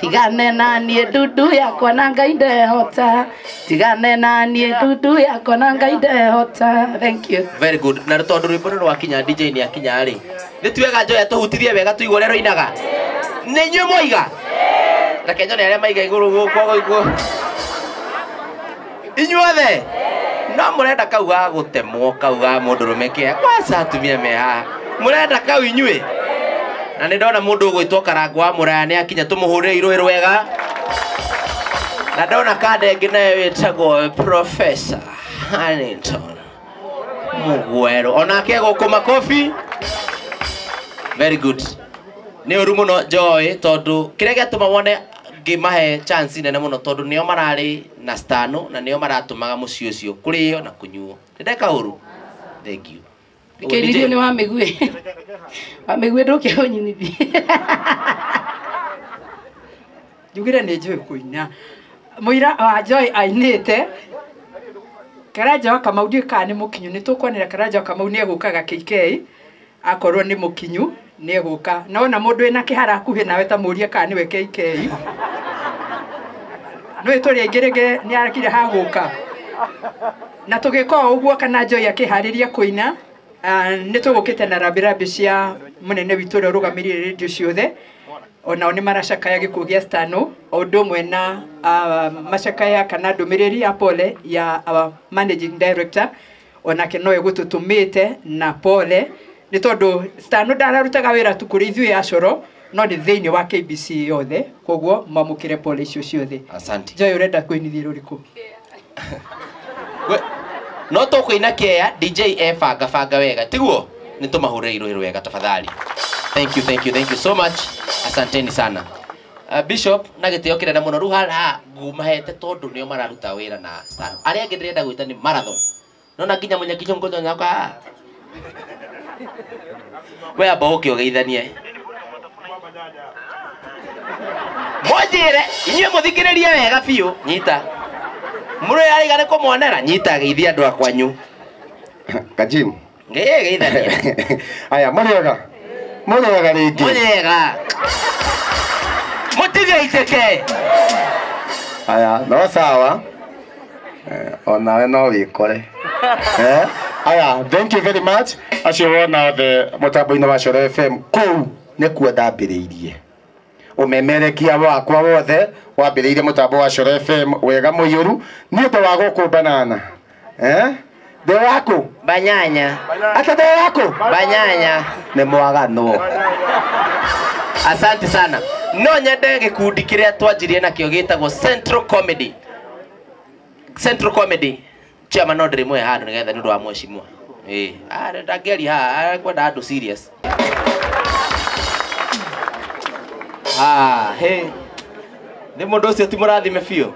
tigane na nie dudu yakwa na Ngai ndehota tigane na nie dudu yakwa na Ngai ndehota. Thank you. Very good. Na tondu rwimbo rwa kinya DJ ni akinya ri nitwega njoya tuhutithie wega tuigwo rero inaga ni nywe moiga na kenyo ni aria maiga iguru guko iguo inyuothe no murenda kau ga gutemwo kau ga mundu rumeke kwanza atumia me ha murenda kau inywe na ni ndona mundu ugwitwo Karangwa wa Muraya ni akinya tumuhurire iruiro wega na ndona kade ngi nayo witagwo Professor Hannington Mugwero onake guku makofi. Very good. Ni uru muno Joy tondu kiria giatuma wone ngimahe chance nene muno tondu nio marari na stano na nio maratumaga muci ucio kurio na kunyuo. Ndeka uru. Thank you. Kĩrĩrio nĩ wamĩgue ndũkĩhũnyinithi. Njugire nĩ njũĩ kũina. Mũira wa Joy ainĩte. Karanja wa Kamau ndiũĩ kana nĩ mũkinyu nĩ tũkwanĩra Karanja wa Kamau nĩ egũkaga KK akorwo nĩ mũkinyu nĩ egũka. Naona mũndũ wĩna kĩhara hakuhĩ nawe ta mũrie kana nĩwe KK. Nĩ tũrĩ aingĩ nĩ arakire hagũka. Na tũgĩka ũguo kana Joy akĩharĩria kũina nĩ tũgũkĩte na rambirambi cia mũnene witũ ũrĩa ũrũgamĩrĩire radio ciothe onao nĩ maracakaya gĩkuũ gĩa Stano o ũndũ ũmwe na macakaya kana ndũmĩrĩri ya pole ya our managing director onake no egũtũtũmĩte na pole nĩ tondũ Stano ndararutaga wĩra tu kũrĩ ithuĩ acoro no nĩ thĩinĩ wa KBC yothe koguo mamũkĩre pole icio ciothe. Asante. Joy ũrenda kwĩnithia rũrĩkũ? No tũkũina kĩeya DJ banga wega tiguo nĩ tũmahũrĩre iruhĩro wega tafadhali. Thank you so much. Asanteni sana. Bishop na gĩtĩo kĩnene mũno rĩu haha ngumahete tondũ nĩo mararuta wĩra na Stano. Arĩa angĩ ndĩrenda gwĩta nĩ marathon. Nona nginya mũnyakinya ngoja nyaka. We amba ũkĩogeithanie. Mojire inyuĩ mũthikĩrĩrie wega biũ nyita. Muro ya igane kũmonera nyita geithia andũ akwanyu. Kajim. Geithania. Aya mũrega. Mũrega rĩngĩ. Mũrega. Mũtigeithĩke. Aya no sawa. Onawe no wĩkore. Aya thank you very much. Acio wona othe mũtambo-inĩ wa Coro FM kũu nĩkuo ndambĩrĩirie. Umemerekia wakwa wothe wambĩrĩirie mũtambo wa Coro FM wega mũiyũru nĩ ũndũ wa gũkũmbanana. Ndĩ waku Banyanya. Ata ndĩ waku Banyanya. Nĩ mwagano. Asante sana. No nyende gĩkundi kĩrĩa twanjirie nakĩo gĩtagwo Central Comedy. Chama no ndĩrĩ mwe handũ nĩgetha nĩ ũndũ wa mwecimwa. Ndangĩari haha kwenda andũ serious. Hey. Nĩ mũndũ ũcio ti mũrathime biũ.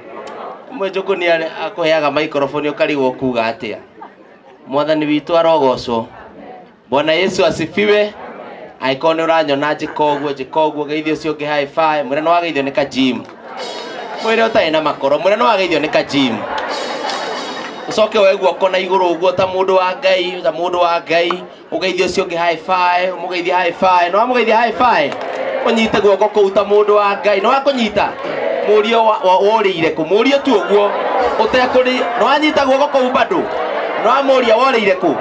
Mwĩnjũkũ nĩ akũheaga microphone ũkarigwo kuga atĩa. Mwathani witũ arogocwo. Bwana Yesu asifiwe. Aikone uranyona njĩka ũguo geithio ũcio ũngĩ high five. Mwĩre no wageithio nĩ ka gym. Mwĩre ũtarĩ na makoro. Mwĩre no wageithio nĩ ka gym. Ucoke weguo kona igũrũ ũguo ta mũndũ wa Ngai, ũgeithio ũcio ũngĩ high five, mũgeithia high five. No mũgeithia high five. Unyite guoko kũu ta mũndũ wa Ngai. No wakũnyita. Mũrio worĩire kũ. Mũrio tu ũguo. Ũtekũrĩ. No wanyita guoko kũu bado. No amũria worĩire kũ.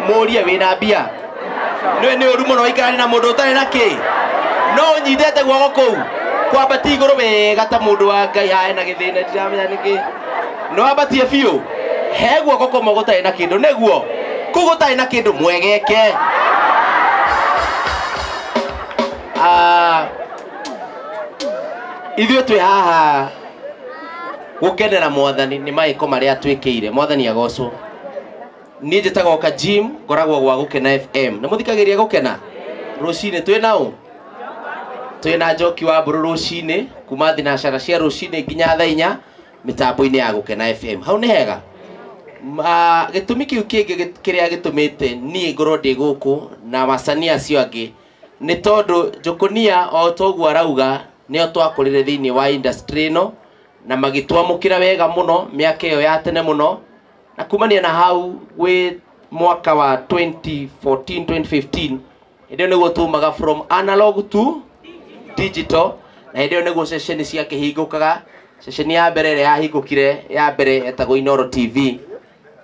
Mũrie wĩna mbia. Nĩ ũru mũno ikarani na mũndũ ũtarĩ na kĩ. No ũnyitete guoko kũu. Kwambati igũrũ wega ta mũndũ wa Ngai. Hae na gĩthĩna ndiramenya nĩkĩ. No ambatie biũ. He guoko kũmwe gũtarĩ na kĩndũ nĩguo. Kũu gũtarĩ na kĩndũ mwegeke. Ithuĩ twĩ haha gũkenera Mwathani nĩ maĩko marĩa twĩkĩire. Mwathani agocwo. Niĩ njĩtagwo ka gym ngoragwo gwa Gũkena FM. Nĩ mũthikagĩria Gũkena? Rũcinĩ twĩ naũ? Twĩ na Njoki wa Mbũrũ rũcinĩ kuma thinacara cia rũcinĩ nginya thaa 4 mĩtambo-inĩ ya Gũkena FM. Hau nĩ hega. Gĩtũmi kĩu kĩngĩ kĩrĩa gĩtũmĩte niĩ ngorwo ndĩ gũkũ na macania acio angĩ nĩ tondũ Njokonia o toguo arauga nĩo twakũrire thĩinĩ wa industry ĩno na magĩtwamũkĩra wega mũno mĩaka ĩyo ya tene mũno na kumania na hau gwĩ mwaka wa 2014 2015 ndio nĩguo tumaga from analog to digital na hĩndĩ ĩyo nĩguo ceceni ciakĩhingũkaga. Ceceni ya mbere ĩrĩa yahingũkire ya mbere etagwo Inoro TV,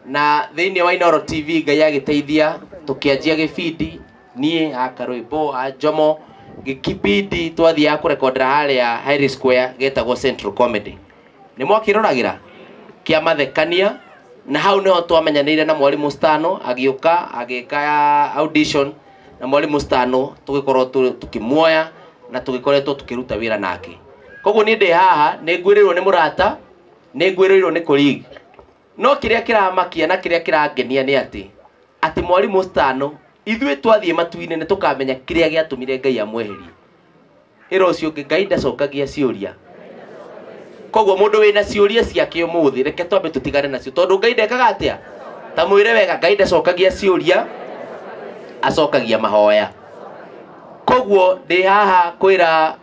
na thĩinĩ wa Inoro TV Ngai agĩteithia tũkĩanjia gĩbindi niĩ akarwĩmbo Jomo gĩkibindi twathiaga kũrekondera harĩa High Square getagwo Central Comedy. Nĩ mwakĩroragĩra kĩa mathekania, na hau nĩho twamenyanĩire na Mwalimu Stano agĩũka agĩka audition na Mwalimu Stano tũgĩkorwo tũkĩmuoya na tũgĩkoretwo tũkĩruta wĩra nake. Koguo niĩ ndĩ haha nĩ ngwĩrĩirwo nĩ mũrata, nĩ ngwĩrĩirwo nĩ colleague. No kĩrĩa kĩramakia na kĩrĩa kĩrangenia nĩ atĩ Mwalimu Stano ithuĩ twathiĩ matu-inĩ nĩ tũkamenya kĩrĩa gĩatũmire Ngai amweherie. Ĩra ũcio ũngĩ Ngai ndacokagia ciũria. Koguo mũndũ wĩna ciũria ciake ũmũthĩ reke twambe tũtigane nacio, tondũ Ngai ndekaga atĩa? Ta mwĩre wega Ngai ndacokagia ciũria, acokagia mahoya. Koguo ndĩ haha kwĩra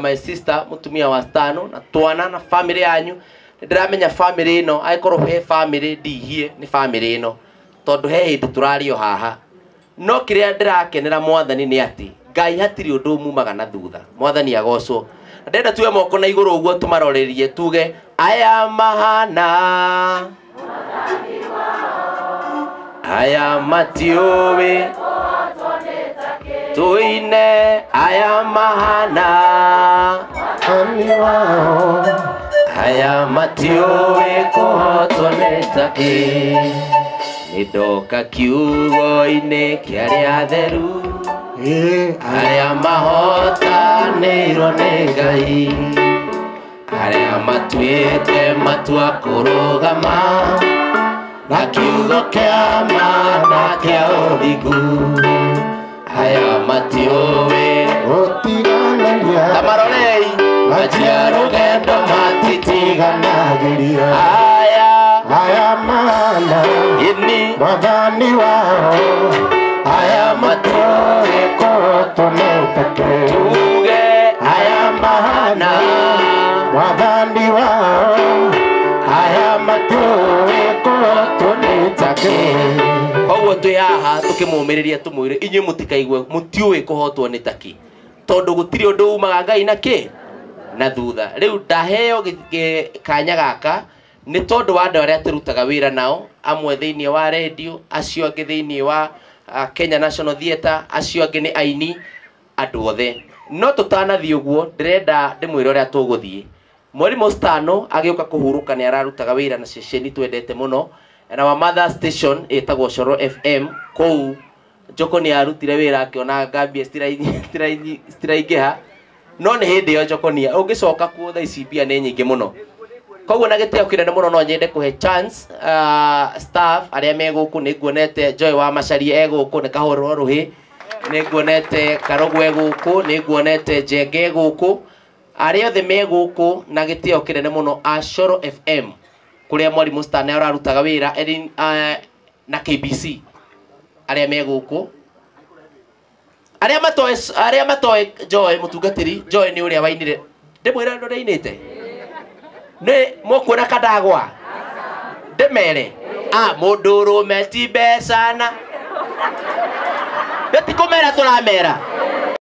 my sister mutumia wa Stano na twana na family yanyu. Ndiramenya family ĩno angĩkorwo he family ndihie nĩ family ĩno, tondũ he hĩndĩ tũrario haha. No kĩrĩa ndĩrakenera Mwathani nĩ atĩ Ngai hatirĩ ũndũ umumaga na thutha. Mwathani agocwo. Ndenda tuwe moko na igũrũ ũguo tũmarorerie tuge aya mahana aya matiũĩ tuine aya mahana aya matiũĩ kũhotwo nĩ takĩ. Nĩndoka kiugo-inĩ kĩa arĩa atheru arĩa mahotanĩirwo nĩ Ngai, arĩa matuĩte matua kũrũgama na kiugo kĩa ma na kĩa ũthingu. Aya matiũĩ gũtiganĩria tamarorei majia rũgendo matitiganagĩria. Aya mana ini Mwathani wao aya matiũĩ kũhotwo nĩ takĩ. Tuge aya mahana Mwathani wao aya matiũĩ kũhotwo nĩ takĩ. Koguo twĩ haha tũkĩmũmĩrĩria tũmwĩre inyuĩ mũtikaigue mũtiũĩ kũhotwo nĩ takĩ, tondũ gũtirĩ ũndũ umaga Ngai na kĩ na thutha. Rĩu ndaheo kanya gaka nĩ tondũ wa andũ arĩa tũrutaga wĩra nao, amwe thĩinĩ wa radio, acio angĩ thĩinĩ wa Kenya National Theatre, acio angĩ nĩ aini, andũ othe. No tũtanathiĩ ũguo ndĩrenda ndĩmwĩre ũrĩa tũgũthiĩ. Mwalimu Stano agĩũka kũhurũka nĩ ararutaga wĩra na ceceni twendete mũno na wa mother station ĩtagwo Coro FM. Kũu Njoko nĩ arutire wĩra akĩona ngambia citiraingĩha, no nĩ hĩndĩ ĩyo Njokonia ũngĩcoka kuo thaa ici mbia nĩ nyingĩ mũno. Koguo na gĩtĩo kĩnene mũno no nyende kũhe chance staff arĩa me gũkũ. Nĩ nguonete Joy wa Macharia e gũkũ, nĩ Kahũrwo Rũhĩ, nĩ nguonete Karogwe e gũkũ, nĩ nguonete Njenge e gũkũ, arĩa othe me gũkũ na gĩtĩo kĩnene mũno a Coro FM kũrĩa Mwalimu Stano ararutaga wĩra na KBC. Arĩa me gũkũ, arĩa matoe Joy mũtungatĩri, Joy nĩ ũrĩa wainire. Ndĩmwĩra ndũ rĩinĩte nĩ mũkuona kadagwa ndemere mũndũ ũrũme ti mbeca na beti kũmera tũramera